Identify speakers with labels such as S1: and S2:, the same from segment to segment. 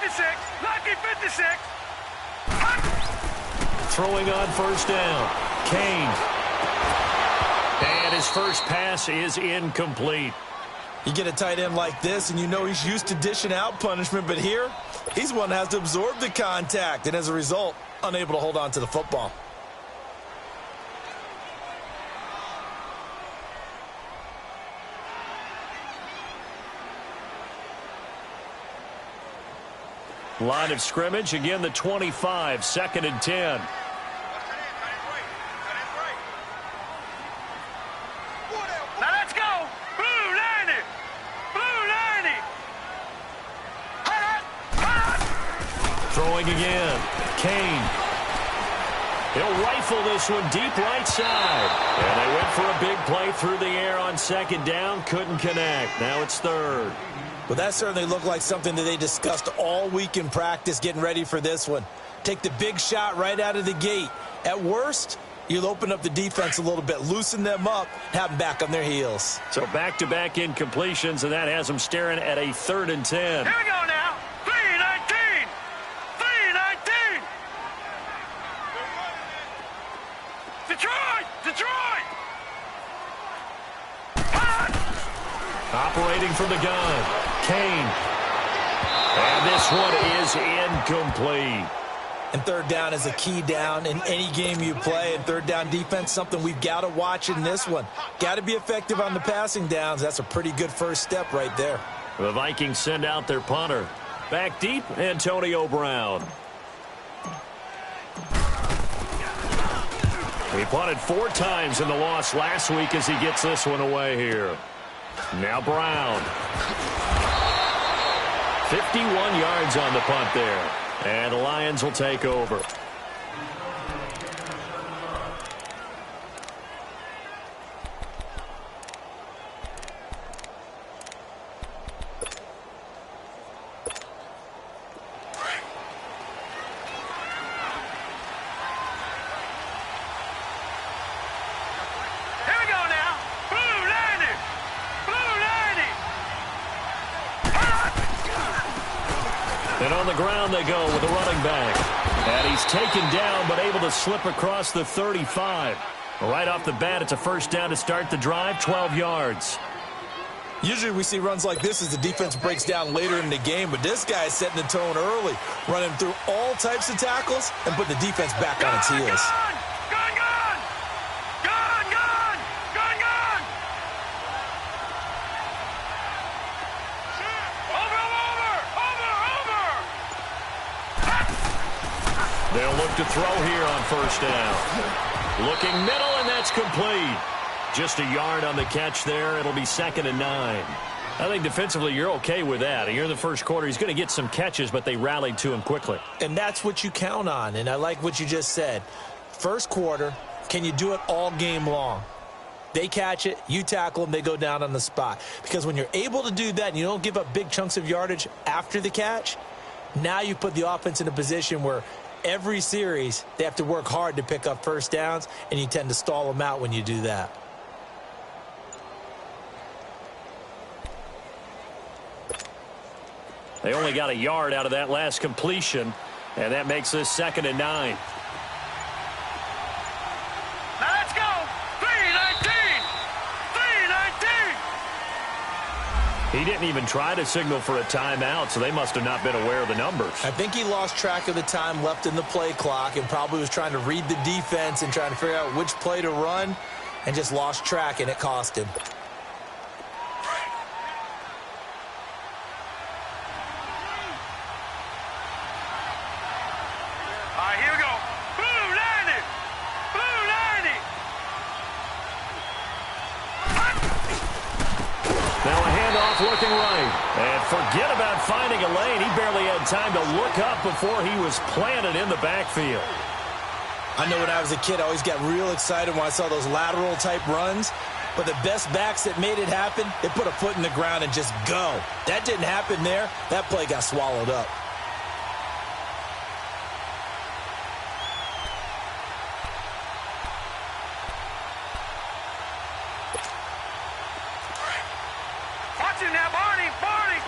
S1: 56. Lucky 56.
S2: Throwing on first down. Kane. And his first pass is incomplete.
S3: You get a tight end like this, and you know he's used to dishing out punishment, but here, he's one that has to absorb the contact, and as a result, unable to hold on to the football.
S2: Line of scrimmage, again the 25, 2nd and 10.
S1: Now let's go. Blue 90. Blue 90.
S2: Throwing again. Kane. He'll rifle this one deep right side. And they went for a big play through the air on 2nd down. Couldn't connect. Now it's 3rd.
S3: Well, that certainly looked like something that they discussed all week in practice getting ready for this one. Take the big shot right out of the gate. At worst, you'll open up the defense a little bit, loosen them up, have them back on their heels.
S2: So back-to-back incompletions, and that has them staring at a 3rd and 10.
S1: Here we go now. 3-19. 3-19. Detroit. Detroit.
S2: Operating from the gun. Kane. And this one is incomplete.
S3: And 3rd down is a key down in any game you play. And 3rd down defense, something we've got to watch in this one. Got to be effective on the passing downs. That's a pretty good first step right there.
S2: The Vikings send out their punter. Back deep, Antonio Brown. He punted 4 times in the loss last week as he gets this one away here. Now Brown. 51 yards on the punt there. And the Lions will take over. And on the ground they go with a running back. And he's taken down but able to slip across the 35. Right off the bat, it's a first down to start the drive, 12 yards.
S3: Usually we see runs like this as the defense breaks down later in the game, but this guy is setting the tone early, running through all types of tackles and put the defense back on its heels.
S2: They'll look to throw here on first down. Looking middle, and that's complete. Just a yard on the catch there. It'll be 2nd and 9. I think defensively you're okay with that. Here in the first quarter, he's going to get some catches, but they rallied to him quickly.
S3: And that's what you count on, and I like what you just said. First quarter, can you do it all game long? They catch it, you tackle them, they go down on the spot. Because when you're able to do that and you don't give up big chunks of yardage after the catch, now you put the offense in a position where every series they have to work hard to pick up first downs, and you tend to stall them out when you do that.
S2: They only got a yard out of that last completion, and that makes this 2nd and 9.
S1: Now let's go. 3-19. 3-19.
S2: He didn't even try to signal for a timeout, so they must have not been aware of the numbers.
S3: I think he lost track of the time left in the play clock and probably was trying to read the defense and trying to figure out which play to run and just lost track, and it cost him.
S1: Here we go. Blue 90. Blue 90.
S2: Now a handoff looking right. And forget about finding a lane. He barely had time to look up before he was planted in the backfield.
S3: I know when I was a kid, I always got real excited when I saw those lateral type runs. But the best backs that made it happen, they put a foot in the ground and just go. That didn't happen there. That play got swallowed up.
S1: Watch him now, Barney. Barney.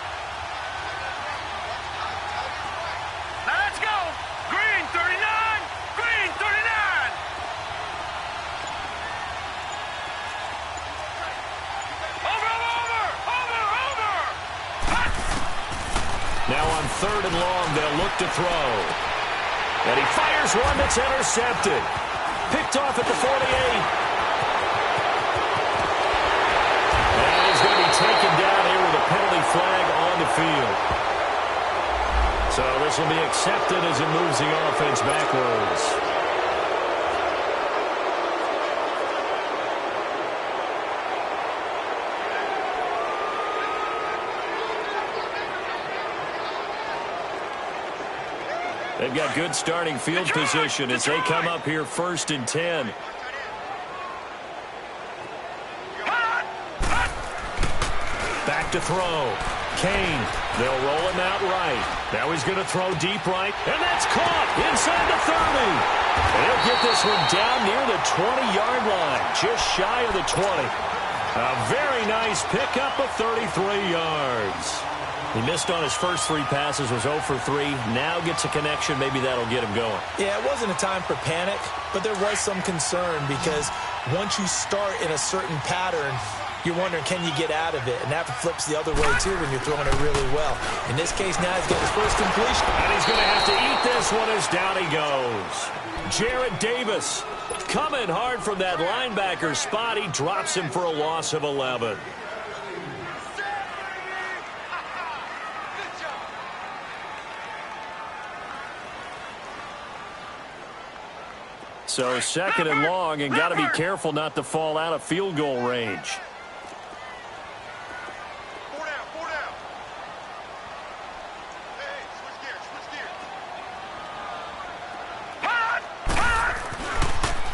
S2: Now on 3rd and long, they'll look to throw. And he fires one that's intercepted. Picked off at the 48. And he's going to be taken down here with a penalty flag on the field. So this will be accepted as it moves the offense backwards. They've got good starting field position as they come up here 1st and 10. Back to throw. Kane. They'll roll him out right. Now he's going to throw deep right. And that's caught inside the 30. And he'll get this one down near the 20-yard line. Just shy of the 20. A very nice pickup of 33 yards. He missed on his first 3 passes, was 0 for 3. Now gets a connection. Maybe that'll get him going.
S3: Yeah, it wasn't a time for panic, but there was some concern because once you start in a certain pattern, you're wondering, can you get out of it? And that flips the other way, too, when you're throwing it really well. In this case, now he's got his first completion.
S2: And he's going to have to eat this one as down he goes. Jarrett Davis coming hard from that linebacker spot. He drops him for a loss of 11. So 2nd and long, and got to be careful not to fall out of field goal range.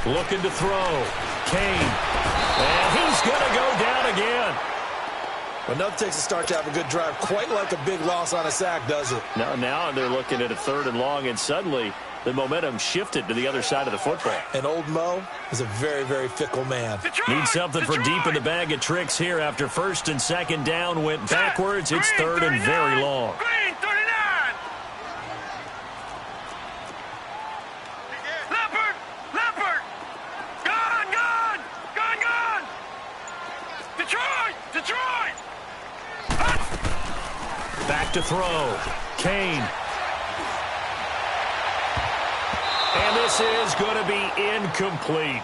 S2: Looking to throw. Kane. And he's going to go down again.
S3: Enough takes a start to have a good drive. Quite like a big loss on a sack, does it?
S2: Now they're looking at a 3rd and long, and suddenly the momentum shifted to the other side of the football.
S3: And old Mo is a very, very fickle man.
S2: Needs something from deep in the bag of tricks here after 1st and 2nd down. Went backwards. It's 3rd and very long.
S1: Green 39. Leopard. Gone. Detroit.
S2: Back to throw. Kane. And this is going to be incomplete.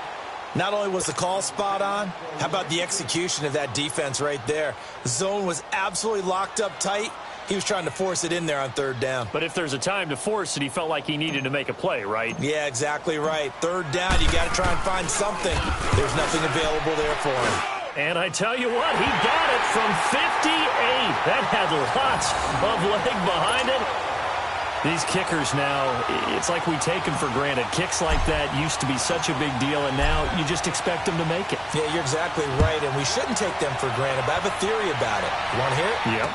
S3: Not only was the call spot on, how about the execution of that defense right there? The zone was absolutely locked up tight. He was trying to force it in there on 3rd down.
S2: But if there's a time to force it, he felt like he needed to make a play, right?
S3: Yeah, exactly right. 3rd down, you got to try and find something. There's nothing available there for him.
S2: And I tell you what, he got it from 58. That had lots of leg behind it. These kickers now, it's like we take them for granted. Kicks like that used to be such a big deal, and now you just expect them to make it.
S3: Yeah, you're exactly right, and we shouldn't take them for granted, but I have a theory about it. You want to hear it?
S2: Yep.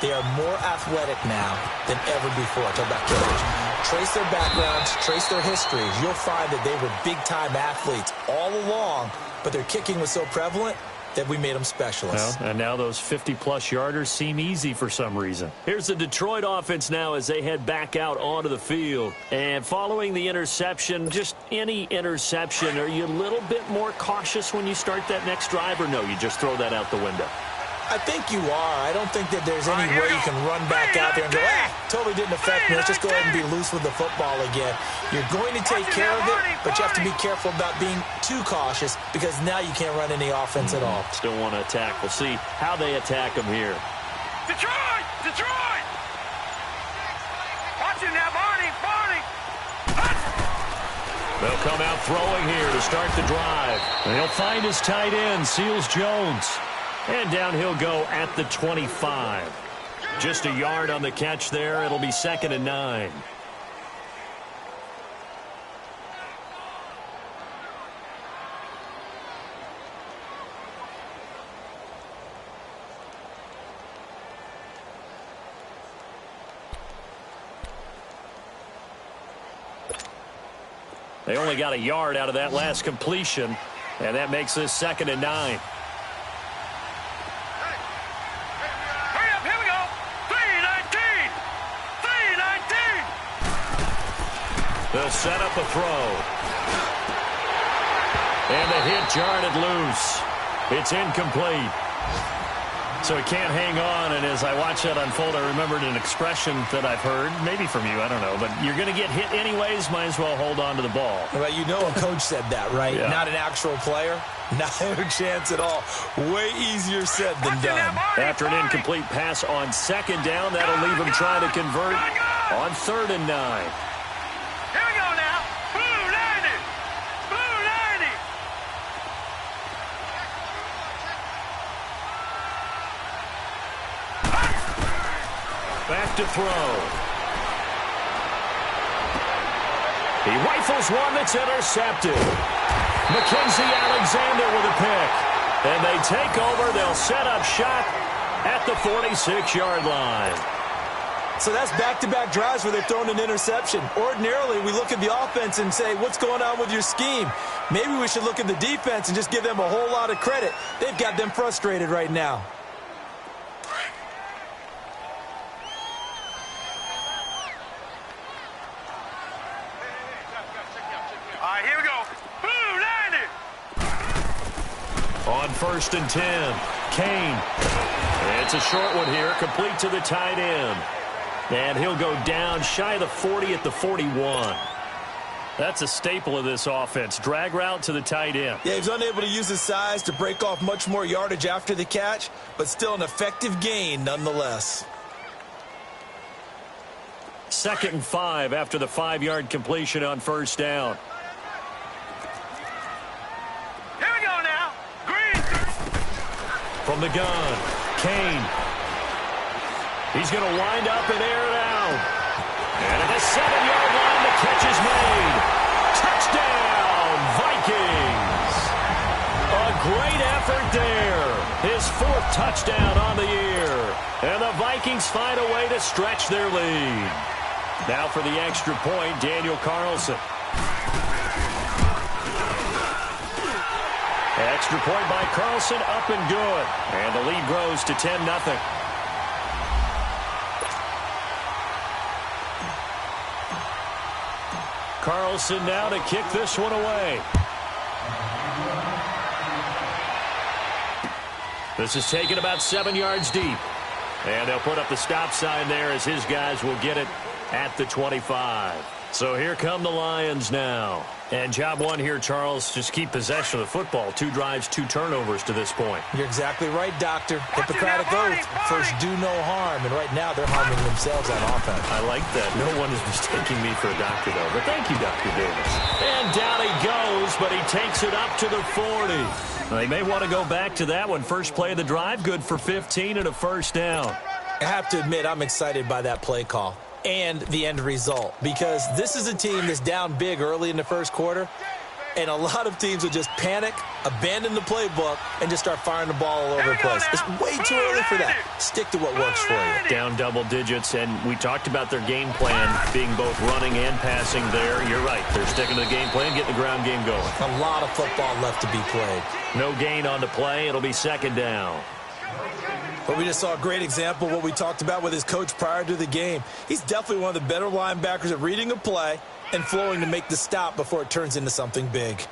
S3: They are more athletic now than ever before. Talk about kickers. Trace their backgrounds, trace their histories. You'll find that they were big-time athletes all along, but their kicking was so prevalent that we made them specialists.
S2: Well, and now those 50-plus yarders seem easy for some reason. Here's the Detroit offense now as they head back out onto the field. And following the interception, just any interception, are you a little bit more cautious when you start that next drive, or no, you just throw that out the window?
S3: I think you are. I don't think that there's any way you can run back out there and go, totally didn't affect me. Let's just go ahead and be loose with the football again. You're going to take care of it, but you have to be careful about being too cautious because now you can't run any offense at all.
S2: Still want to attack. We'll see how they attack them here.
S1: Detroit! Watch him now, Barney!
S2: They'll come out throwing here to start the drive. And he'll find his tight end, Seals Jones. And down he'll go at the 25. Just a yard on the catch there. It'll be 2nd and 9. They only got a yard out of that last completion, and that makes this 2nd and 9. They'll set up a throw. And the hit jarred it loose. It's incomplete. So he can't hang on, and as I watch that unfold, I remembered an expression that I've heard, maybe from you, I don't know, but you're going to get hit anyways, might as well hold on to the ball.
S3: Well, you know a coach said that, right?
S2: Yeah.
S3: Not an actual player. Not a chance at all. Way easier said than done.
S2: After an incomplete pass on second down, that'll leave him trying to convert on 3rd and 9.
S1: Here we go now. Blue landed. Blue landed.
S2: Back to throw. He rifles one that's intercepted. Mackenzie Alexander with a pick. And they take over. They'll set up shop at the 46-yard line.
S3: So that's back-to-back drives where they're throwing an interception. Ordinarily, we look at the offense and say, what's going on with your scheme? Maybe we should look at the defense and just give them a whole lot of credit. They've got them frustrated right now.
S1: All right, here we go. Blue landed.
S2: On 1st and 10, Kane. It's a short one here, complete to the tight end. And he'll go down shy of the 40 at the 41. That's a staple of this offense. Drag route to the tight end.
S3: Yeah, he's unable to use his size to break off much more yardage after the catch, but still an effective gain nonetheless.
S2: 2nd and 5 after the 5-yard completion on 1st down.
S1: Here we go now. Green.
S2: From the gun, Kane. He's going to wind up and air it out. And at the 7-yard line, the catch is made. Touchdown, Vikings. A great effort there. His 4th touchdown on the year. And the Vikings find a way to stretch their lead. Now for the extra point, Daniel Carlson. Extra point by Carlson, up and good. And the lead grows to 10-0. Carlson now to kick this one away. This is taken about 7 yards deep. And they'll put up the stop sign there as his guys will get it at the 25. So here come the Lions now. And job one here, Charles, just keep possession of the football. 2 drives, 2 turnovers to this point.
S3: You're exactly right, Doctor. Hippocratic oath. First, do no harm. And right now, they're harming themselves on offense.
S2: I like that. No one is mistaking me for a doctor, though. But thank you, Dr. Davis. And down he goes, but he takes it up to the 40. They may want to go back to that one. First play of the drive, good for 15 and a 1st down.
S3: I have to admit, I'm excited by that play call and the end result, because this is a team that's down big early in the 1st quarter, and a lot of teams will just panic, abandon the playbook, and just start firing the ball all over the place. It's way too early for that. Stick to what works for you.
S2: Down double digits, and we talked about their game plan being both running and passing there. You're right. They're sticking to the game plan, getting the ground game going.
S3: A lot of football left to be played.
S2: No gain on the play. It'll be 2nd down.
S3: But we just saw a great example of what we talked about with his coach prior to the game. He's definitely one of the better linebackers at reading a play and flowing to make the stop before it turns into something big.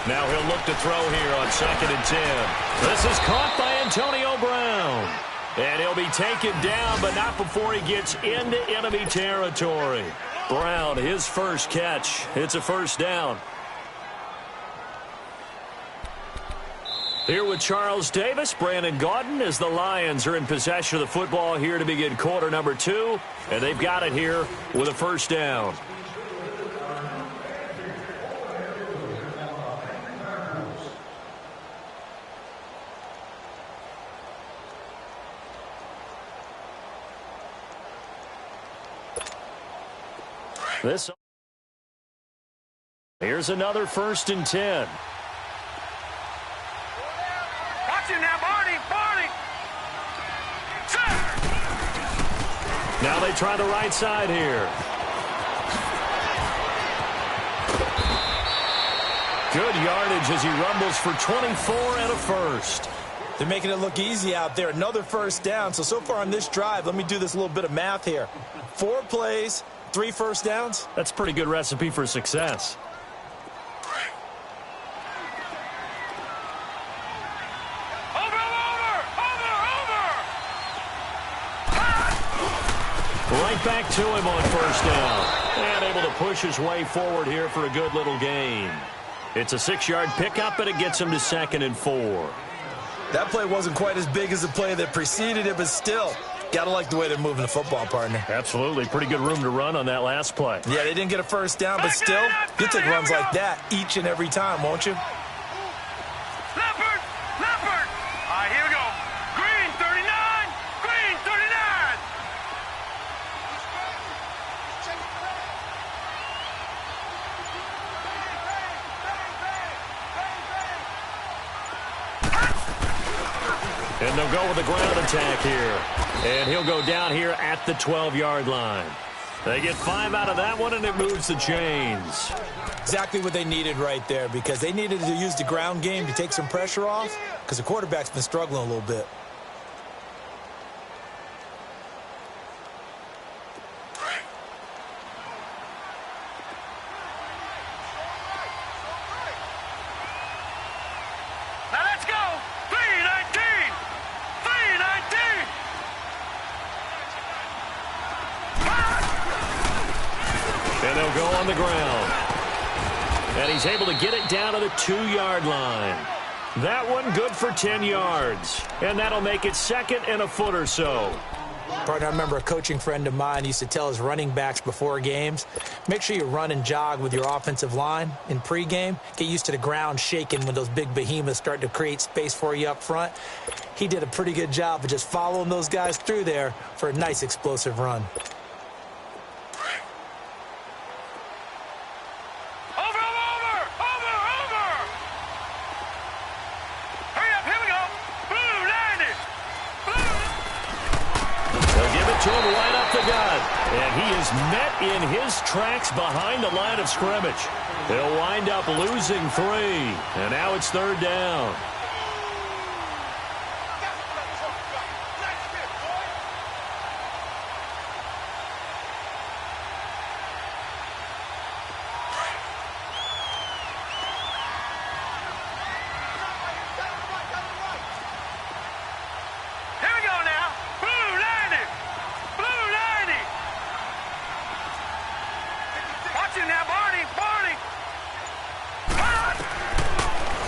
S2: Now he'll look to throw here on 2nd and 10. This is caught by Antonio Brown. And he'll be taken down, but not before he gets into enemy territory. Brown, his first catch. It's a 1st down. Here with Charles Davis, Brandon Gaudin, as the Lions are in possession of the football here to begin quarter number 2. And they've got it here with a 1st down. Here's another 1st and 10.
S1: Watch him now, Barney.
S2: Now they try the right side here. Good yardage as he rumbles for 24 and a first.
S3: They're making it look easy out there. Another first down. So far on this drive, let me do this little bit of math here. 4 plays, 3 first downs.
S2: That's a pretty good recipe for success. Right back to him on first down. And able to push his way forward here for a good little gain. It's a 6-yard pickup, and it gets him to 2nd and 4.
S3: That play wasn't quite as big as the play that preceded it, but still, gotta like the way they're moving the football, partner.
S2: Absolutely. Pretty good room to run on that last play.
S3: Yeah, they didn't get a first down, but still, you'll take runs like that each and every time, won't you?
S1: Leopard! Leopard! All right, here we go. Green 39! Green 39!
S2: And they'll go with a ground attack here. And he'll go down here at the 12-yard line. They get 5 out of that one, and it moves the chains.
S3: Exactly what they needed right there, because they needed to use the ground game to take some pressure off, because the quarterback's been struggling a little bit.
S1: Now let's go! 319! 319!
S2: And they'll go on the ground. And he's able to get it down to the 2-yard line. That one good for 10 yards. And that'll make it 2nd and a foot or so.
S3: Partner, I remember a coaching friend of mine used to tell his running backs before games, make sure you run and jog with your offensive line in pregame. Get used to the ground shaking when those big behemoths start to create space for you up front. He did a pretty good job of just following those guys through there for a nice explosive run.
S2: To him right up the gut. And he is met in his tracks behind the line of scrimmage. They'll wind up losing 3. And now it's 3rd down.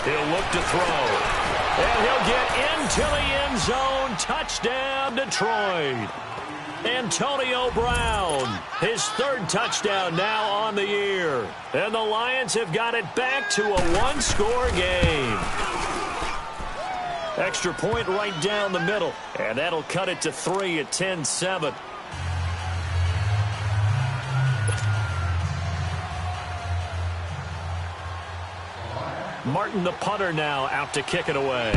S2: He'll look to throw. And he'll get into the end zone. Touchdown, Detroit. Antonio Brown, his 3rd touchdown now on the year. And the Lions have got it back to a 1-score game. Extra point right down the middle. And that'll cut it to 3 at 10-7. Martin, the punter, now out to kick it away.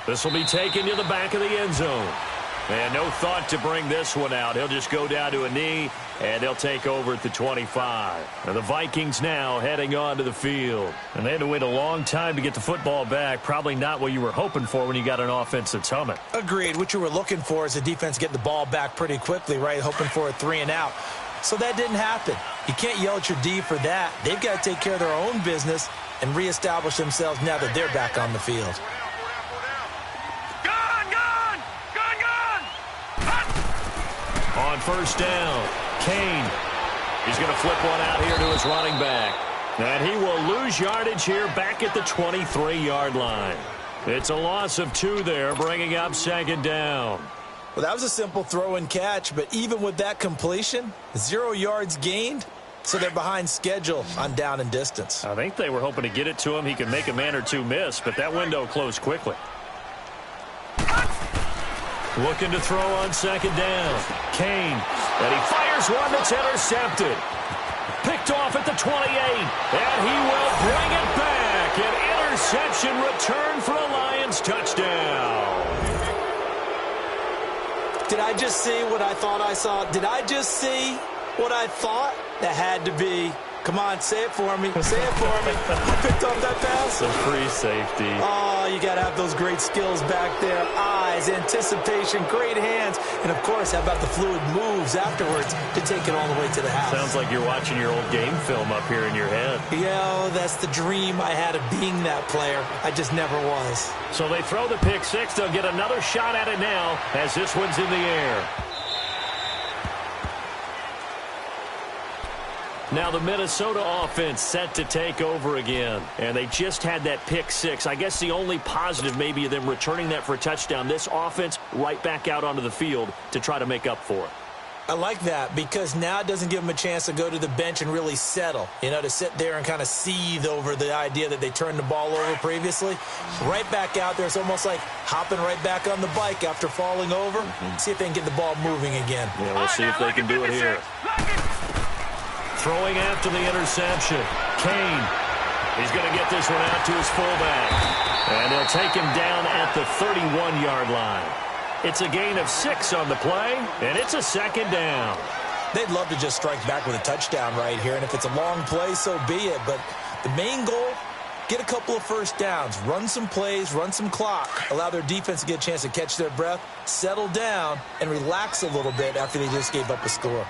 S2: This will be taken to the back of the end zone. And no thought to bring this one out. He'll just go down to a knee, and they'll take over at the 25. And the Vikings now heading onto the field. And they had to wait a long time to get the football back. Probably not what you were hoping for when you got an offense that's humming.
S3: Agreed. What you were looking for is the defense getting the ball back pretty quickly, right? Hoping for a 3 and out. So that didn't happen. You can't yell at your D for that. They've got to take care of their own business and reestablish themselves now that they're back on the field.
S2: On first down, Kane. He's going to flip one out here to his running back. And he will lose yardage here back at the 23-yard line. It's a loss of 2 there, bringing up 2nd down.
S3: Well, that was a simple throw and catch, but even with that completion, 0 yards gained, so they're behind schedule on down and distance.
S2: I think they were hoping to get it to him. He could make a man or 2 miss, but that window closed quickly. Looking to throw on 2nd down. Kane, and he fires one that's intercepted. Picked off at the 28, and he will bring it back. An interception return for a Lions touchdown.
S3: Did I just see what I thought I saw? Did I just see what I thought? That had to be. Come on, say it for me. Say it for me. I picked up that pass.
S2: Some free safety.
S3: Oh, you got to have those great skills back there. Eyes, anticipation, great hands. And, of course, how about the fluid moves afterwards to take it all the way to the house?
S2: Sounds like you're watching your old game film up here in your head.
S3: Yeah, that's the dream I had of being that player. I just never was.
S2: So they throw the pick six. They'll get another shot at it now as this one's in the air. Now the Minnesota offense set to take over again. And they just had that pick six. I guess the only positive maybe of them returning that for a touchdown. This offense right back out onto the field to try to make up for it.
S3: I like that because now it doesn't give them a chance to go to the bench and really settle. You know, to sit there and kind of seethe over the idea that they turned the ball over previously. Right back out there. It's almost like hopping right back on the bike after falling over. See if they can get the ball moving again.
S2: Yeah, we'll see if they can do it here. Throwing after the interception. Kane. He's going to get this one out to his fullback. And they'll take him down at the 31-yard line. It's a gain of 6 on the play, and it's a second down.
S3: They'd love to just strike back with a touchdown right here, and if it's a long play, so be it. But the main goal, get a couple of first downs, run some plays, run some clock, allow their defense to get a chance to catch their breath, settle down, and relax a little bit after they just gave up a score.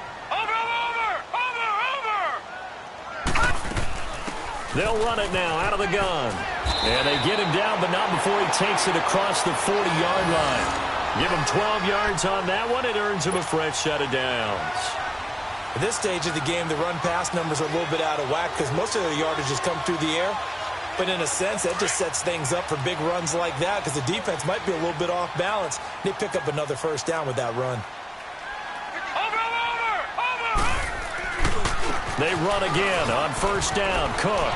S2: They'll run it now out of the gun. And they get him down, but not before he takes it across the 40-yard line. Give him 12 yards on that one. It earns him a fresh set of downs.
S3: At this stage of the game, the run-pass numbers are a little bit out of whack because most of their yardage has come through the air. But in a sense, that just sets things up for big runs like that because the defense might be a little bit off balance. They pick up another first down with that run.
S2: They run again on first down. Cook.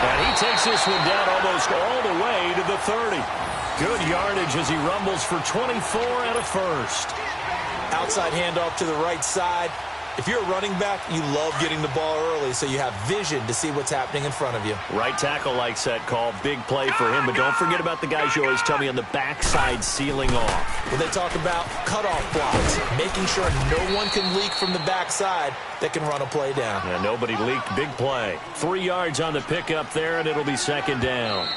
S2: And he takes this one down almost all the way to the 30. Good yardage as he rumbles for 24 and a first.
S3: Outside handoff to the right side. If you're a running back, you love getting the ball early so you have vision to see what's happening in front of you.
S2: Right tackle likes that call. Big play for him. But don't forget about the guys you always tell me on the backside sealing off.
S3: When they talk about cutoff blocks, making sure no one can leak from the backside that can run a play down.
S2: Yeah, nobody leaked. Big play. 3 yards on the pickup there, and it'll be second down.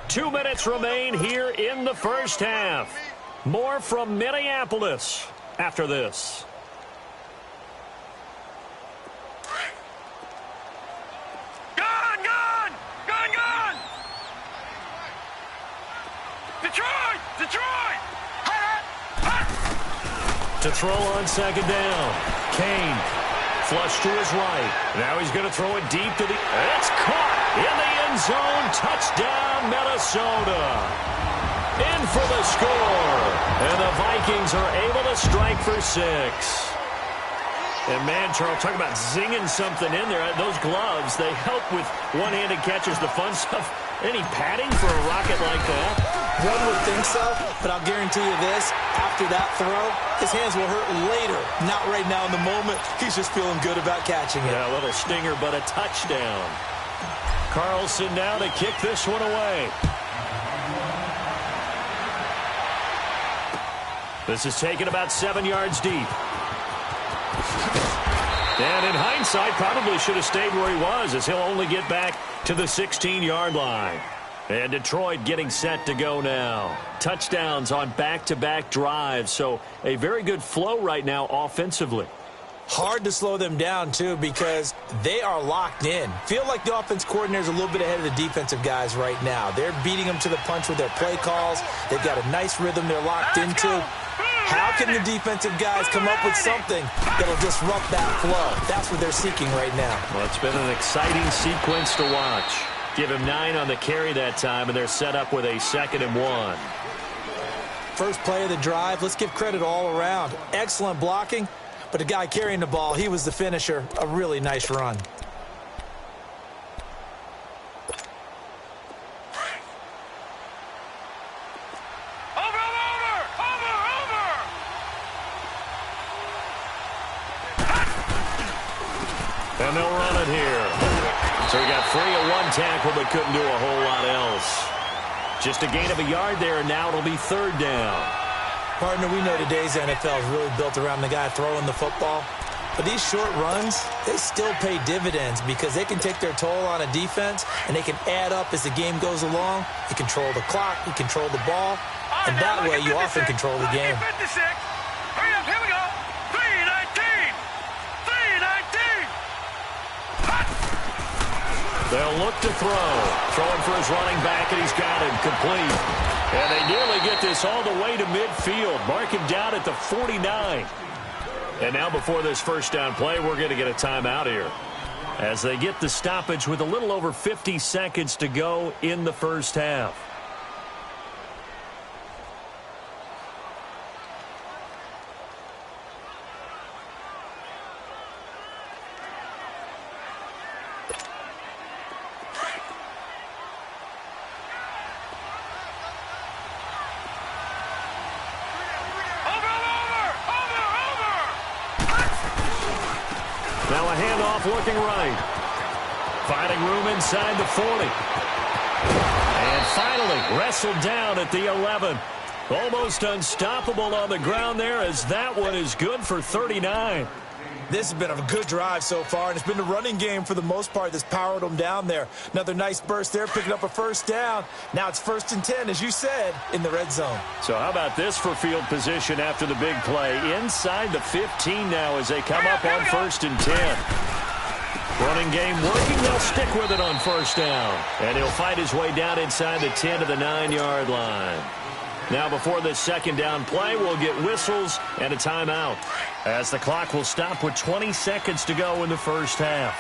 S2: Two minutes remain here in the first half. More from Minneapolis after this.
S1: Gone! Detroit!
S2: To throw on second down. Kane. Flush to his right. Now he's going to throw it deep to the... It's caught in the end zone. Touchdown, Minnesota. In for the score. And the Vikings are able to strike for 6. And, man, Charles, talk about zinging something in there. Those gloves, they help with one-handed catches, the fun stuff. Any padding for a rocket like that?
S3: One would think so, but I'll guarantee you this. After that throw, his hands will hurt later. Not right now in the moment. He's just feeling good about catching it.
S2: Yeah, a little stinger, but a touchdown. Carlson now to kick this one away. This is taken about 7 yards deep. And in hindsight, probably should have stayed where he was as he'll only get back to the 16-yard line. And Detroit getting set to go now. Touchdowns on back-to-back drives, so a very good flow right now offensively.
S3: Hard to slow them down, too, because they are locked in. Feel like the offense coordinator is a little bit ahead of the defensive guys right now. They're beating them to the punch with their play calls. They've got a nice rhythm they're locked into. How can the defensive guys come up with something that'll disrupt that flow? That's what they're seeking right now.
S2: Well, it's been an exciting sequence to watch. Give him 9 on the carry that time, and they're set up with a 2nd and 1.
S3: First play of the drive, let's give credit all around. Excellent blocking, but the guy carrying the ball, he was the finisher. A really nice run.
S2: And they'll run it here. So he got free of one tackle but couldn't do a whole lot else. Just a gain of a yard there, and now it'll be third down.
S3: Partner, we know today's NFL is really built around the guy throwing the football. But these short runs, they still pay dividends because they can take their toll on a defense, and they can add up as the game goes along. You control the clock, you control the ball, and that way you often control the game.
S1: 56. Hurry up, here we go. 3:19. 3:19.
S2: They'll look to throw. Throwing for his running back, and he's got him complete. And they nearly get this all the way to midfield. Mark him down at the 49. And now before this first down play, we're going to get a timeout here, as they get the stoppage with a little over 50 seconds to go in the first half. Now a handoff looking right. Finding room inside the 40. And finally wrestled down at the 11. Almost unstoppable on the ground there, as that one is good for 39.
S3: This has been a good drive so far, and it's been the running game for the most part that's powered them down there. Another nice burst there, picking up a first down. Now it's 1st and 10, as you said, in the red zone.
S2: So how about this for field position after the big play? Inside the 15 now as they come up on 1st and 10. Running game working. They'll stick with it on first down. And he'll fight his way down inside the 10 to the 9-yard line. Now before this second down play, we'll get whistles and a timeout, as the clock will stop with 20 seconds to go in the first half.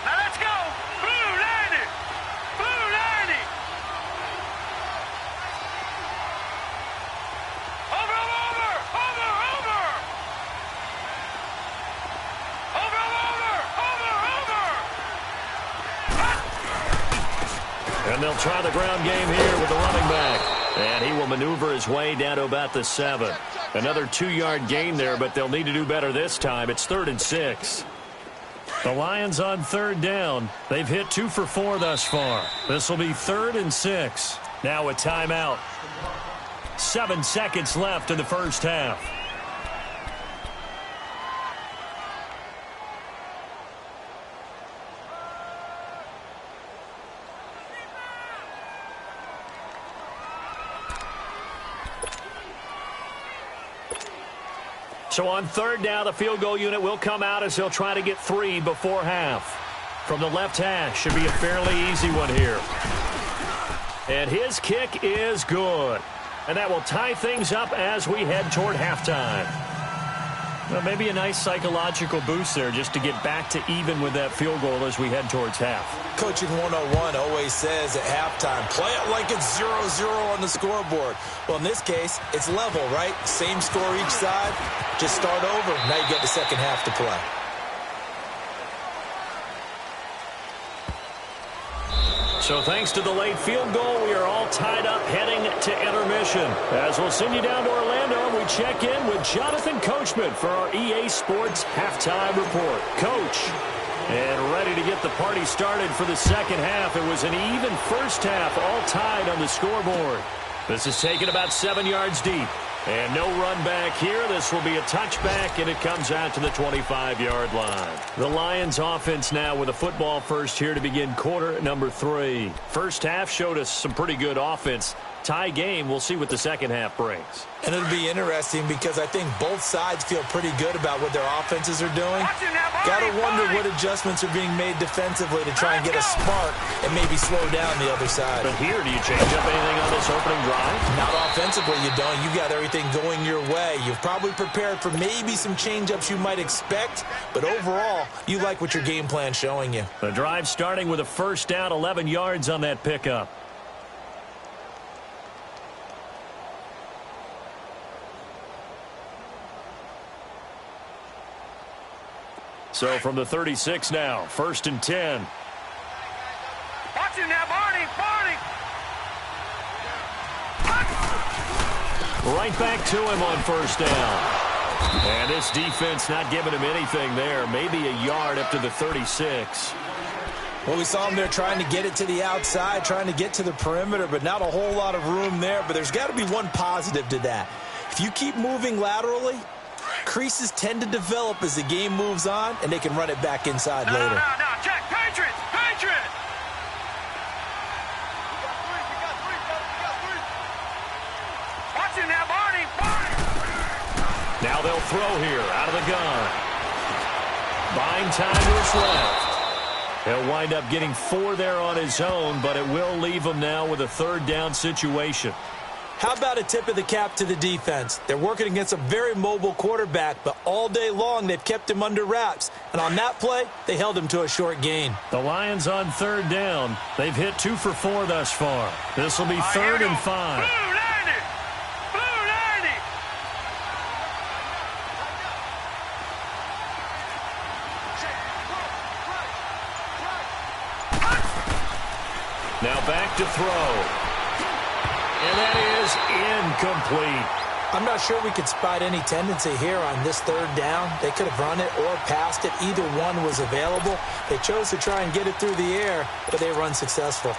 S1: Now let's go. Blue 90. Blue 90. Over.
S2: And they'll try the ground game here with the running back. And he will maneuver his way down to about the 7. Another 2-yard gain there, but they'll need to do better this time. It's 3rd and 6. The Lions on 3rd down. They've hit 2 for 4 thus far. This will be 3rd and 6. Now a timeout. 7 seconds left in the first half. So on 3rd down, the field goal unit will come out as he'll try to get 3 before half. From the left hash, should be a fairly easy one here. And his kick is good. And that will tie things up as we head toward halftime. Well, maybe a nice psychological boost there just to get back to even with that field goal as we head towards half.
S3: Coaching 101 always says at halftime, play it like it's 0-0 on the scoreboard. Well, in this case, it's level, right? Same score each side. Just start over. Now you get the second half to play.
S2: So thanks to the late field goal, we are all tied up heading to intermission. As we'll send you down to Orlando, we check in with Jonathan Coachman for our EA Sports Halftime Report. Coach, and ready to get the party started for the second half. It was an even first half, all tied on the scoreboard. This is taken about 7 yards deep. And no run back here. This will be a touchback, and it comes out to the 25-yard line. The Lions offense now with a football first here to begin quarter number 3. First half showed us some pretty good offense. Tie game. We'll see what the second half brings.
S3: And it'll be interesting because I think both sides feel pretty good about what their offenses are doing. Got to wonder what adjustments are being made defensively to try and get a spark and maybe slow down the other side.
S2: But here, do you change up anything on this opening drive?
S3: Not offensively, you don't. You got everything going your way. You've probably prepared for maybe some change-ups you might expect, but overall, you like what your game plan's showing you.
S2: The drive starting with a first down, 11 yards on that pickup. So from the 36 now, 1st and 10.
S1: Watch him now, Barney.
S2: Right back to him on first down. And this defense not giving him anything there. Maybe a yard up to the 36.
S3: Well, we saw him there trying to get it to the outside, trying to get to the perimeter, but not a whole lot of room there. But there's got to be one positive to that. If you keep moving laterally, creases tend to develop as the game moves on, and they can run it back inside later.
S1: No, check. Patriots! Patriots! Watch it now, Barney!
S2: Now they'll throw here out of the gun. Buying time to his left. He'll wind up getting 4 there on his own, but it will leave him now with a third down situation.
S3: How about a tip of the cap to the defense? They're working against a very mobile quarterback, but all day long they've kept him under wraps. And on that play, they held him to a short gain.
S2: The Lions on third down. They've hit 2 for 4 thus far. This will be third and 5.
S1: Blue 90! Blue 90!
S2: Now back to throw. And that is incomplete.
S3: I'm not sure we could spot any tendency here on this third down. They could have run it or passed it. Either one was available. They chose to try and get it through the air, but they were unsuccessful.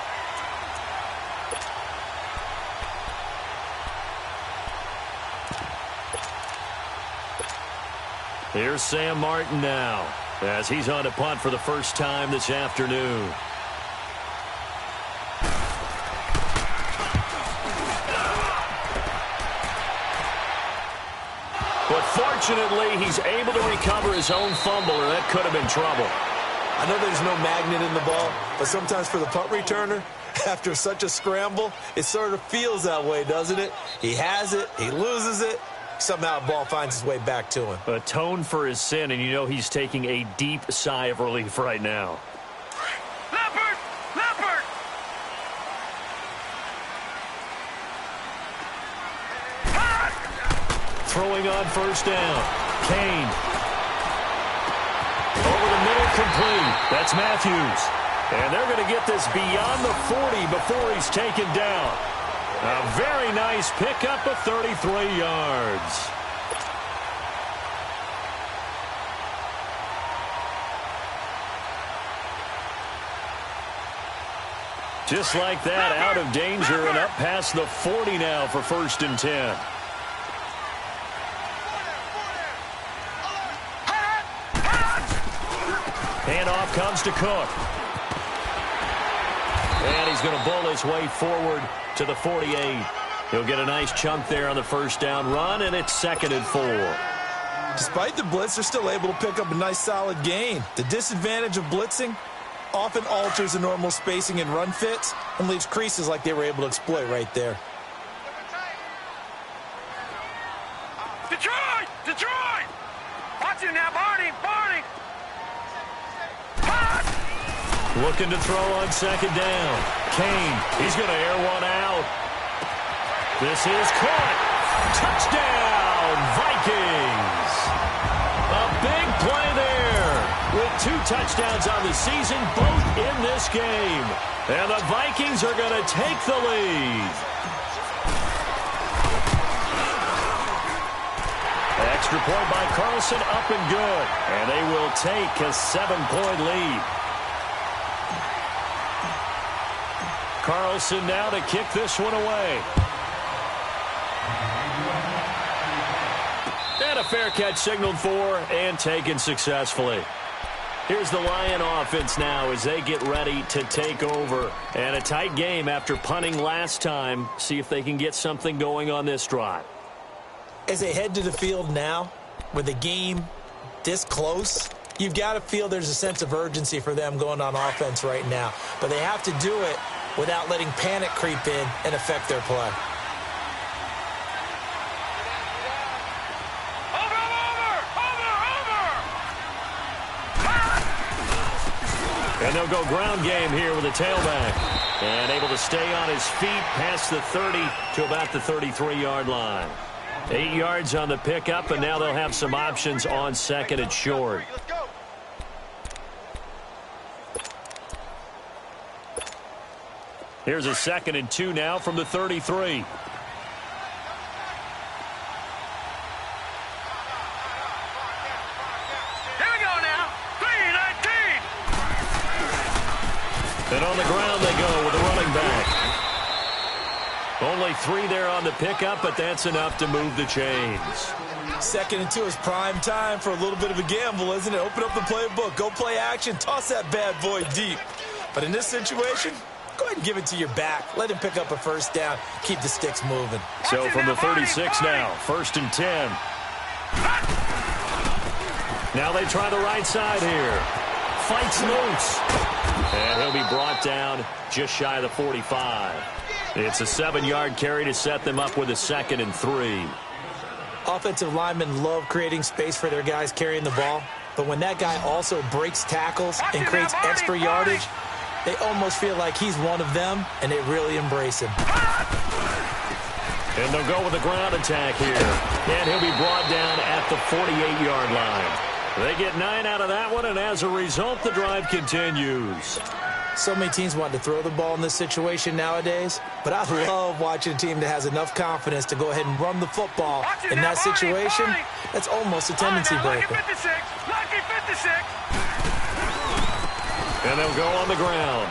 S2: Here's Sam Martin now, as he's on to punt for the first time this afternoon. But fortunately, he's able to recover his own fumble, or that could have been trouble.
S3: I know there's no magnet in the ball, but sometimes for the punt returner, after such a scramble, it sort of feels that way, doesn't it? He has it, he loses it, somehow the ball finds its way back to him.
S2: Atone for his sin, and you know he's taking a deep sigh of relief right now.
S1: Leopard! Leopard!
S2: Throwing on first down. Kane. Over the middle, complete. That's Mattjoe. And they're going to get this beyond the 40 before he's taken down. A very nice pickup of 33 yards. Just like that, out of danger and up past the 40 now for 1st and 10. Handoff comes to Cook. And he's going to bull his way forward to the 48. He'll get a nice chunk there on the first down run, and it's 2nd and 4.
S3: Despite the blitz, they're still able to pick up a nice solid gain. The disadvantage of blitzing often alters the normal spacing and run fits and leaves creases like they were able to exploit right there.
S1: Detroit! Detroit! Watch it now, Barney! Barney!
S2: Looking to throw on 2nd down. Kane, he's going to air one out. This is caught. Touchdown, Vikings. A big play there with 2 touchdowns on the season, both in this game. And the Vikings are going to take the lead. Extra point by Carlson, up and good. And they will take a 7-point lead. Carlson now to kick this one away. And a fair catch signaled for and taken successfully. Here's the Lion offense now as they get ready to take over. And a tight game after punting last time. See if they can get something going on this drive.
S3: As they head to the field now, with the game this close, you've got to feel there's a sense of urgency for them going on offense right now. But they have to do it without letting panic creep in and affect their play.
S2: And they'll go ground game here with a tailback. And able to stay on his feet past the 30 to about the 33-yard line. 8 yards on the pickup, and now they'll have some options on 2nd and short. Here's a 2nd and 2 now from the 33. And on the ground they go with a running back. Only 3 there on the pickup, but that's enough to move the chains.
S3: 2nd and 2 is prime time for a little bit of a gamble, isn't it? Open up the playbook, go play action, toss that bad boy deep. But in this situation, go ahead and give it to your back. Let him pick up a first down. Keep the sticks moving.
S2: So from the 36 now, 1st and 10. Now they try the right side here. Fights loose. And he'll be brought down just shy of the 45. It's a 7-yard carry to set them up with a 2nd and 3.
S3: Offensive linemen love creating space for their guys carrying the ball. But when that guy also breaks tackles and creates extra yardage, they almost feel like he's one of them, and they really embrace him.
S2: And they'll go with a ground attack here. And he'll be brought down at the 48-yard line. They get 9 out of that one, and as a result, the drive continues.
S3: So many teams want to throw the ball in this situation nowadays, but I love watching a team that has enough confidence to go ahead and run the football in that situation. That's almost a tendency breaker.
S1: Lucky 56.
S2: And they'll go on the ground.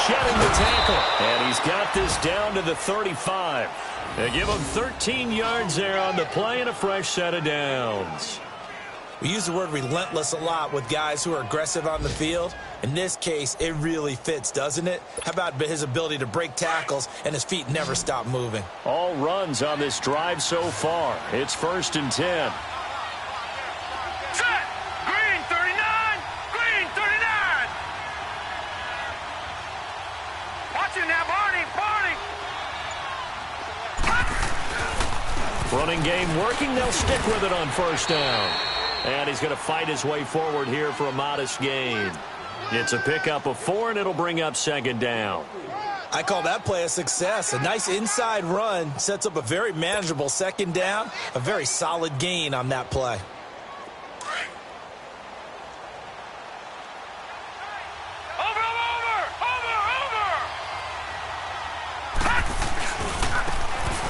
S2: Shedding the tackle. And he's got this down to the 35. They give him 13 yards there on the play and a fresh set of downs.
S3: We use the word relentless a lot with guys who are aggressive on the field. In this case, it really fits, doesn't it? How about his ability to break tackles and his feet never stop moving?
S2: All runs on this drive so far. It's 1st and 10.
S1: Set. Green 39. Green 39. Watching now, Barney.
S2: Running game working. They'll stick with it on 1st down. And he's going to fight his way forward here for a modest gain. It's a pickup of 4, and it'll bring up 2nd down.
S3: I call that play a success. A nice inside run sets up a very manageable 2nd down. A very solid gain on that play.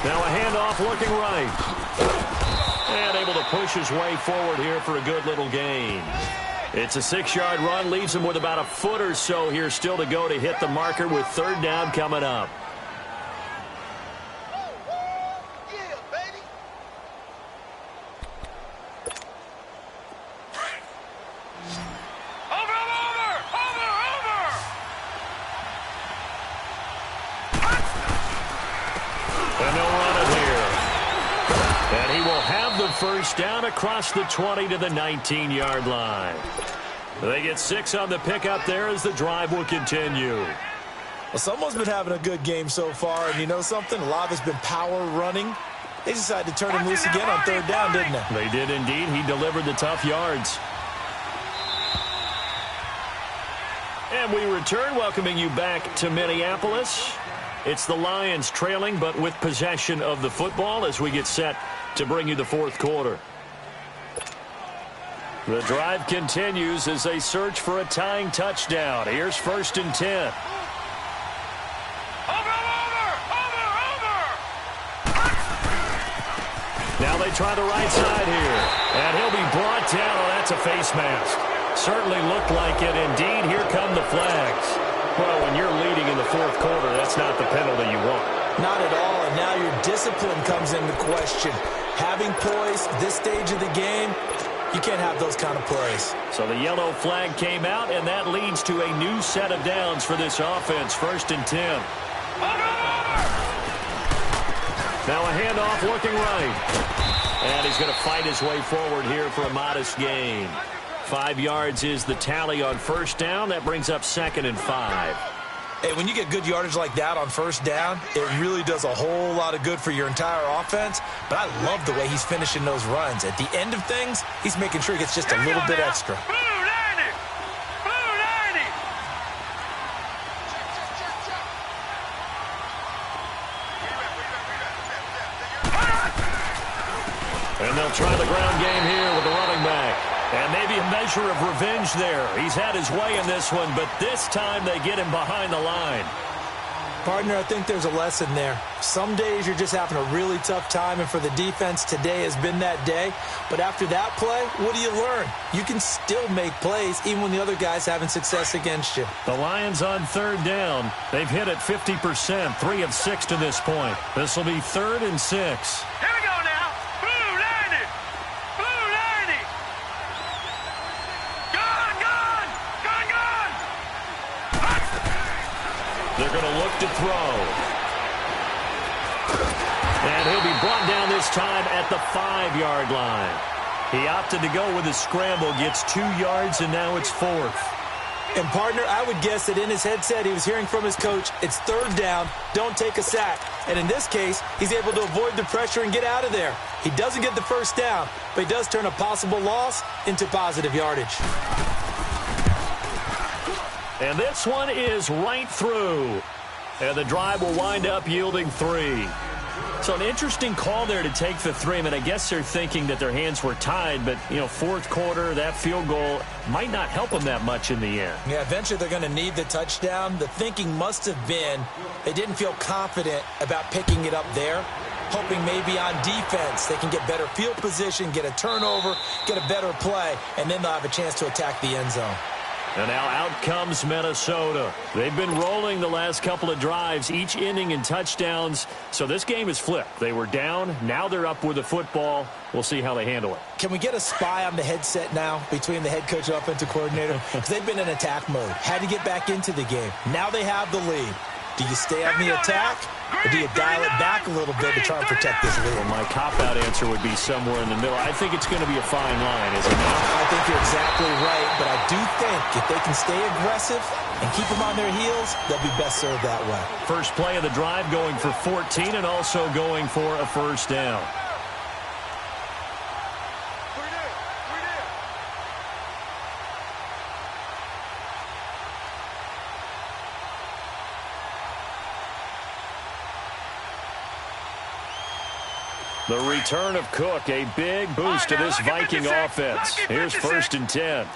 S2: Now a handoff looking right. And able to push his way forward here for a good little gain. It's a 6-yard run, leaves him with about a foot or so here still to go to hit the marker with 3rd down coming up. And they'll run it here. And he will have the 1st down across the 20 to the 19-yard line. They get 6 on the pickup there as the drive will continue.
S3: Well, someone's been having a good game so far, and you know something? A lot of it's been power running. They decided to turn him loose again on 3rd down, didn't they?
S2: They did indeed. He delivered the tough yards. And we return, welcoming you back to Minneapolis. It's the Lions trailing, but with possession of the football as we get set to bring you the 4th quarter. The drive continues as they search for a tying touchdown. Here's 1st and 10. Now they try the right side here. And he'll be brought down. Oh, that's a face mask. Certainly looked like it. Indeed, here come the flags. Well, when you're leading in the 4th quarter, that's not the penalty you want.
S3: Not at all, and now your discipline comes into question. Having poise this stage of the game, you can't have those kind of plays.
S2: So the yellow flag came out, and that leads to a new set of downs for this offense. 1st and 10. Now a handoff looking right. And he's going to fight his way forward here for a modest gain. 5 yards is the tally on 1st down. That brings up 2nd and 5.
S3: Hey, when you get good yardage like that on 1st down, it really does a whole lot of good for your entire offense. But I love the way he's finishing those runs. At the end of things, he's making sure he gets just a little bit extra.
S1: Blue 90. Blue 90.
S2: And they'll try the ground game here with the running back. And maybe a measure of revenge there. He's had his way in this one, but this time they get him behind the line.
S3: Partner, I think there's a lesson there. Some days you're just having a really tough time, and for the defense, today has been that day. But after that play, what do you learn? You can still make plays even when the other guy's having success against you.
S2: The Lions on third down. They've hit it 50%, 3 of 6 to this point. This will be 3rd and 6.
S1: Here we go now. Blue 90. Blue 90. Gone, gone. Gone, gone.
S2: They're going to look to throw. And he'll be brought down this time at the 5-yard line. He opted to go with a scramble, gets 2 yards, and now it's 4th.
S3: And, partner, I would guess that in his headset he was hearing from his coach, it's 3rd down, don't take a sack. And in this case, he's able to avoid the pressure and get out of there. He doesn't get the 1st down, but he does turn a possible loss into positive yardage.
S2: And this one is right through. And the drive will wind up yielding 3. So an interesting call there to take the 3. I mean, I guess they're thinking that their hands were tied, but, 4th quarter, that field goal might not help them that much in the end.
S3: Yeah, eventually they're going to need the touchdown. The thinking must have been they didn't feel confident about picking it up there, hoping maybe on defense they can get better field position, get a turnover, get a better play, and then they'll have a chance to attack the end zone.
S2: And now out comes Minnesota. They've been rolling the last couple of drives, each inning in touchdowns. So this game is flipped. They were down. Now they're up with the football. We'll see how they handle it.
S3: Can we get a spy on the headset now between the head coach and offensive coordinator? Because they've been in attack mode. Had to get back into the game. Now they have the lead. Do you stay on the attack, or do you dial it back a little bit to try and protect this lead?
S2: Well, my cop-out answer would be somewhere in the middle. I think it's going to be a fine line, isn't it?
S3: I think you're exactly right, but I do think if they can stay aggressive and keep them on their heels, they'll be best served that way.
S2: First play of the drive going for 14 and also going for a 1st down. The return of Cook, a big boost to this Viking offense. Here's 1st and 10.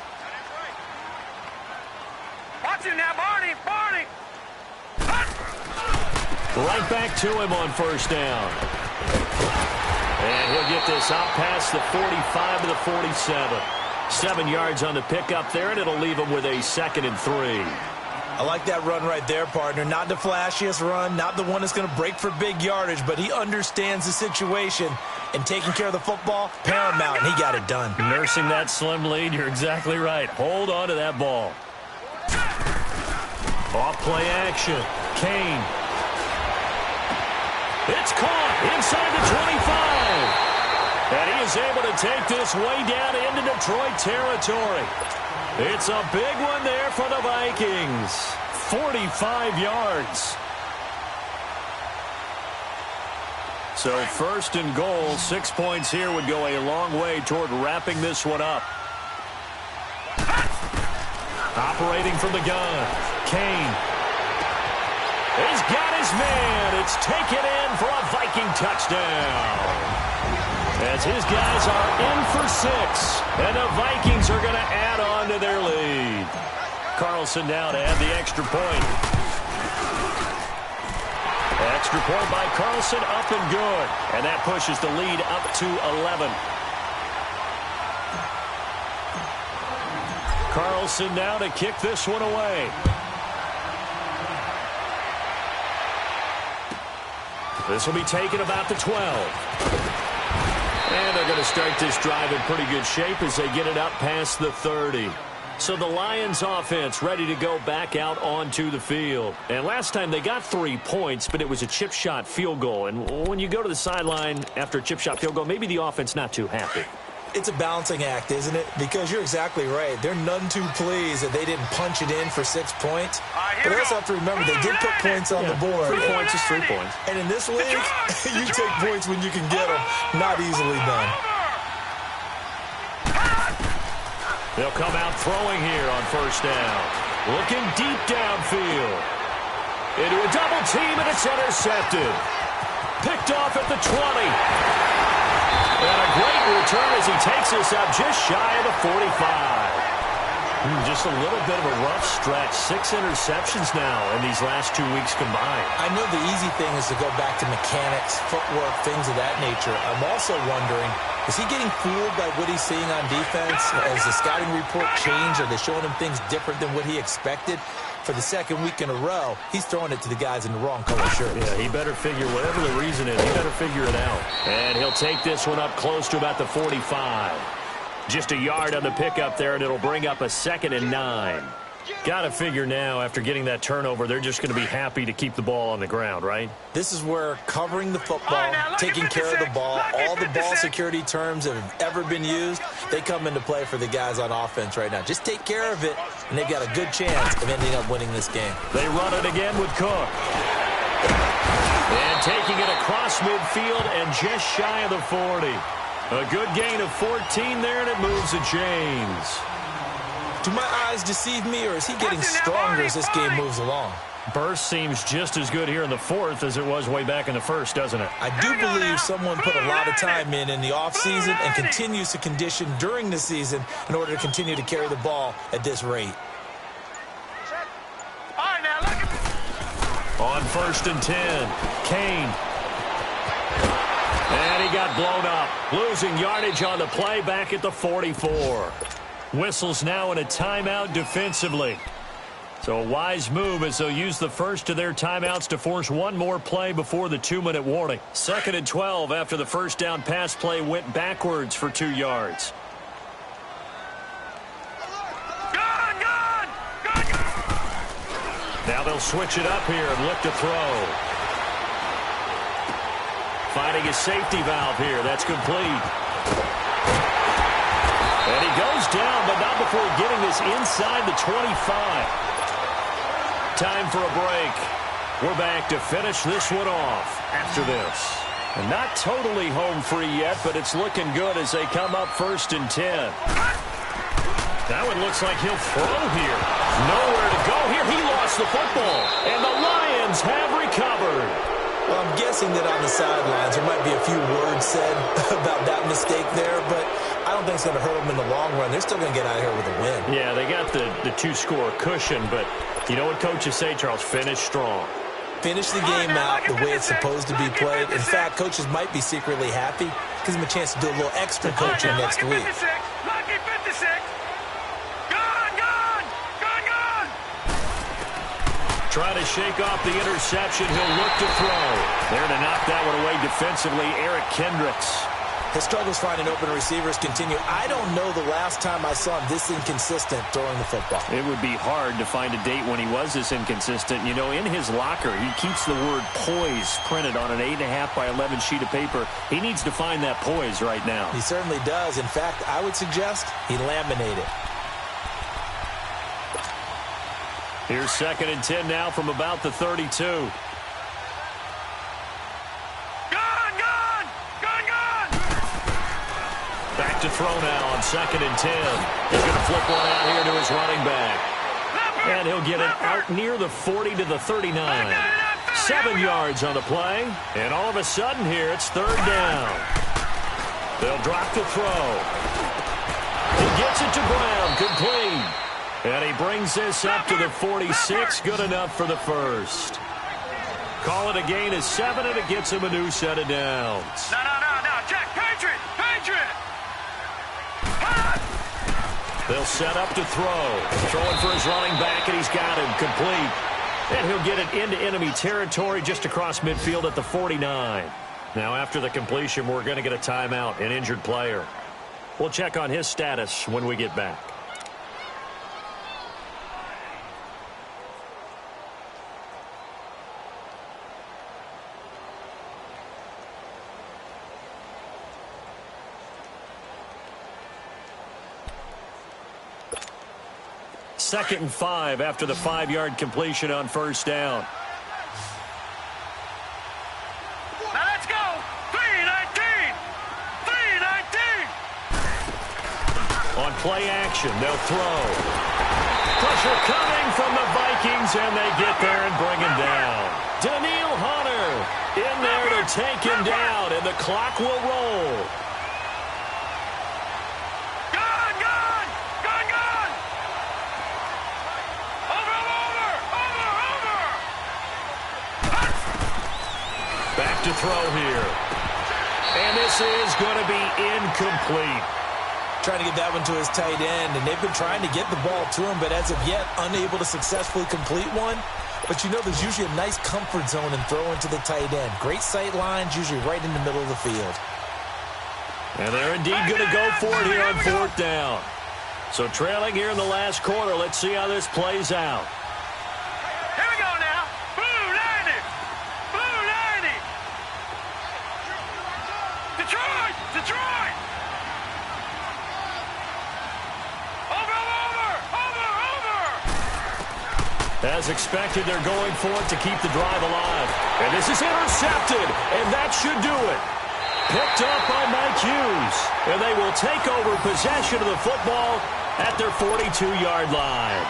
S1: Watch it now, Barney. Barney.
S2: Right back to him on 1st down. And he'll get this out past the 45 to the 47. 7 yards on the pickup there, and it'll leave him with a 2nd and 3.
S3: I like that run right there, partner. Not the flashiest run, not the one that's going to break for big yardage, but he understands the situation, and taking care of the football, paramount, and he got it done.
S2: Nursing that slim lead, you're exactly right. Hold on to that ball. Off play action. Kane. It's caught inside the 25. And he is able to take this way down into Detroit territory. It's a big one there for the Vikings. 45 yards. So 1st and goal, 6 points here would go a long way toward wrapping this one up. Operating from the gun, Kane. He's got his man. It's taken in for a Viking touchdown. As his guys are in for 6, and the Vikings are going to add on to their lead. Carlson now to add the extra point. Extra point by Carlson, up and good. And that pushes the lead up to 11. Carlson now to kick this one away. This will be taken about the 12. And they're going to start this drive in pretty good shape as they get it up past the 30. So the Lions offense ready to go back out onto the field. And last time they got 3 points, but it was a chip shot field goal. And when you go to the sideline after a chip shot field goal, maybe the offense not too happy.
S3: It's a balancing act, isn't it? Because you're exactly right. They're none too pleased that they didn't punch it in for 6 points. But they also have to remember they did put points on the board.
S2: 3 points is 3 points.
S3: And in this league, you take points when you can get them. Not easily done.
S2: They'll come out throwing here on 1st down. Looking deep downfield. Into a double team, and it's intercepted. Picked off at the 20. And a great return as he takes us up just shy of the 45. Just a little bit of a rough stretch. 6 interceptions now in these last 2 weeks combined.
S3: I know the easy thing is to go back to mechanics, footwork, things of that nature. I'm also wondering, is he getting fooled by what he's seeing on defense? Has the scouting report changed? Are they showing him things different than what he expected? For the second week in a row, he's throwing it to the guys in the wrong color shirts.
S2: Yeah, he better figure, whatever the reason is, he better figure it out. And he'll take this one up close to about the 45. Just a yard on the pickup there, and it'll bring up a 2nd and 9. Got to figure now, after getting that turnover, they're just going to be happy to keep the ball on the ground, right?
S3: This is where covering the football, taking care of the ball, all the ball security terms that have ever been used, they come into play for the guys on offense right now. Just take care of it, and they've got a good chance of ending up winning this game.
S2: They run it again with Cook. And taking it across midfield and just shy of the 40. A good gain of 14 there, and it moves the chains.
S3: Do my eyes deceive me, or is he getting stronger as this game moves along?
S2: Burst seems just as good here in the 4th as it was way back in the 1st, doesn't it?
S3: I do believe someone put a lot of time in the offseason and continues to condition during the season in order to continue to carry the ball at this rate.
S2: On 1st and 10, Kane. And he got blown up, losing yardage on the play back at the 44. Whistles now in a timeout defensively. So a wise move as they'll use the first of their timeouts to force one more play before the 2-minute warning. 2nd and 12 after the first down pass play went backwards for 2 yards. Now they'll switch it up here and look to throw. Finding a safety valve here. That's complete. And he goes down, but not before getting this inside the 25. Time for a break. We're back to finish this one off after this. And not totally home free yet, but it's looking good as they come up 1st and 10. Now it looks like he'll throw here. Nowhere to go here. He lost the football. And the Lions have recovered.
S3: Well, I'm guessing that on the sidelines there might be a few words said about that mistake there, but I don't think it's going to hurt them in the long run. They're still going to get out of here with a win.
S2: Yeah, they got the 2-score cushion, but you know what coaches say, Charles? Finish strong.
S3: Finish the game out the way it's supposed to be played. In fact, coaches might be secretly happy. Gives them a chance to do a little extra coaching next week.
S2: Trying to shake off the interception. He'll look to throw. There to knock that one away defensively, Eric Kendricks.
S3: His struggles finding open receivers continue. I don't know the last time I saw him this inconsistent throwing the football.
S2: It would be hard to find a date when he was this inconsistent. You know, in his locker, he keeps the word poise printed on an 8.5 by 11 sheet of paper. He needs to find that poise right now.
S3: He certainly does. In fact, I would suggest he laminate it.
S2: Here's 2nd and 10 now from about the 32. Back to throw now on 2nd and 10. He's going to flip one out here to his running back. And he'll get it out near the 40 to the 39. 7 yards on the play. And all of a sudden here, it's 3rd down. They'll drop the throw. He gets it to Brown, complete. And he brings this up to the 46. Good enough for the first. Call it a gain of 7, and it gets him a new set of downs.
S1: No, Jack, Patriot!
S2: They'll set up to throw. Throwing for his running back, and he's got him complete. And he'll get it into enemy territory just across midfield at the 49. Now, after the completion, we're going to get a timeout, an injured player. We'll check on his status when we get back. Second and 5 after the 5-yard completion on 1st down.
S1: Now let's go. 3-19.
S2: On play action, they'll throw. Pressure coming from the Vikings, and they get there and bring him down. Daniil Hunter in there to take him down, and the clock will roll. throw here. And this is going to be incomplete.
S3: Trying to get that one to his tight end, and they've been trying to get the ball to him, but as of yet, unable to successfully complete one. But you know there's usually a nice comfort zone in throwing to the tight end. Great sight lines, usually right in the middle of the field.
S2: And they're indeed going to go for it here on 4th down. So trailing here in the last quarter, let's see how this plays out.
S1: Here we go now. Blue 90. Blue 90. Detroit. Detroit. Over.
S2: As expected, they're going for it to keep the drive alive. And this is intercepted, and that should do it. Picked up by Mattjoe, and they will take over possession of the football at their 42-yard line.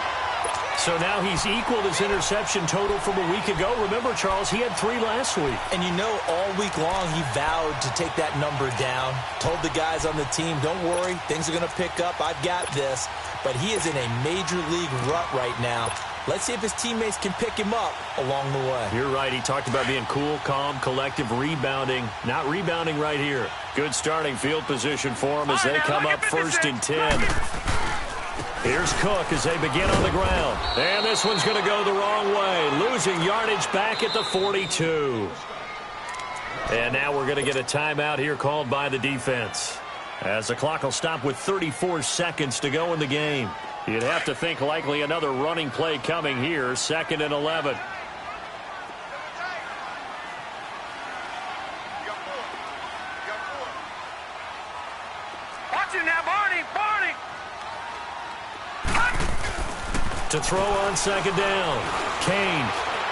S2: So now he's equaled his interception total from a week ago. Remember, Charles, he had 3 last week.
S3: And you know, all week long he vowed to take that number down. Told the guys on the team, don't worry, things are going to pick up. I've got this. But he is in a major league rut right now. Let's see if his teammates can pick him up along the way.
S2: You're right. He talked about being cool, calm, collective, rebounding. Not rebounding right here. Good starting field position for him as they come up 1st and 10. Here's Cook as they begin on the ground. And this one's going to go the wrong way. Losing yardage back at the 42. And now we're going to get a timeout here called by the defense, as the clock will stop with 34 seconds to go in the game. You'd have to think likely another running play coming here. 2nd and 11.
S1: Watch it now, Barney.
S2: To throw on 2nd down. Kane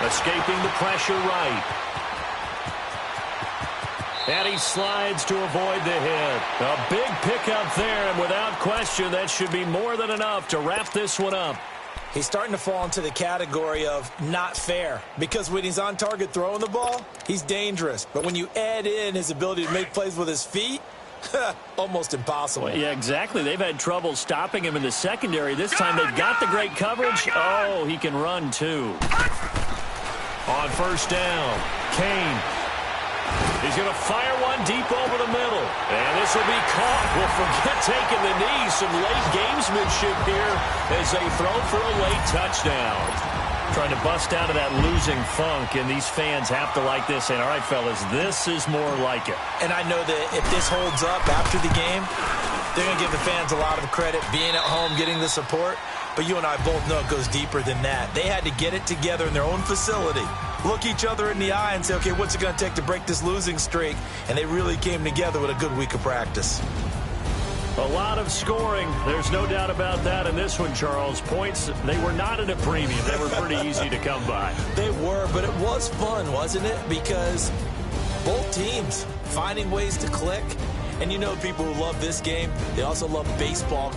S2: escaping the pressure right. And he slides to avoid the hit. A big pickup there, and without question, that should be more than enough to wrap this one up.
S3: He's starting to fall into the category of not fair, because when he's on target throwing the ball, he's dangerous. But when you add in his ability to make plays with his feet, almost impossible.
S2: Well, yeah, exactly. They've had trouble stopping him in the secondary. This time they've got the great coverage. Oh, he can run too. On 1st down, Kane. He's going to fire one deep over the middle. And this will be caught. Well, forget taking the knee. Some late gamesmanship here as they throw for a late touchdown. Trying to bust out of that losing funk, and these fans have to like this. And all right, fellas, this is more like it.
S3: And I know that if this holds up after the game, they're going to give the fans a lot of credit, being at home, getting the support. But you and I both know it goes deeper than that. They had to get it together in their own facility, look each other in the eye and say, okay, what's it going to take to break this losing streak? And they really came together with a good week of practice.
S2: A lot of scoring. There's no doubt about that in this one, Charles. Points, they were not at a premium. They were pretty easy to come by.
S3: They were, but it was fun, wasn't it? Because both teams finding ways to click. And you know people who love this game, they also love baseball.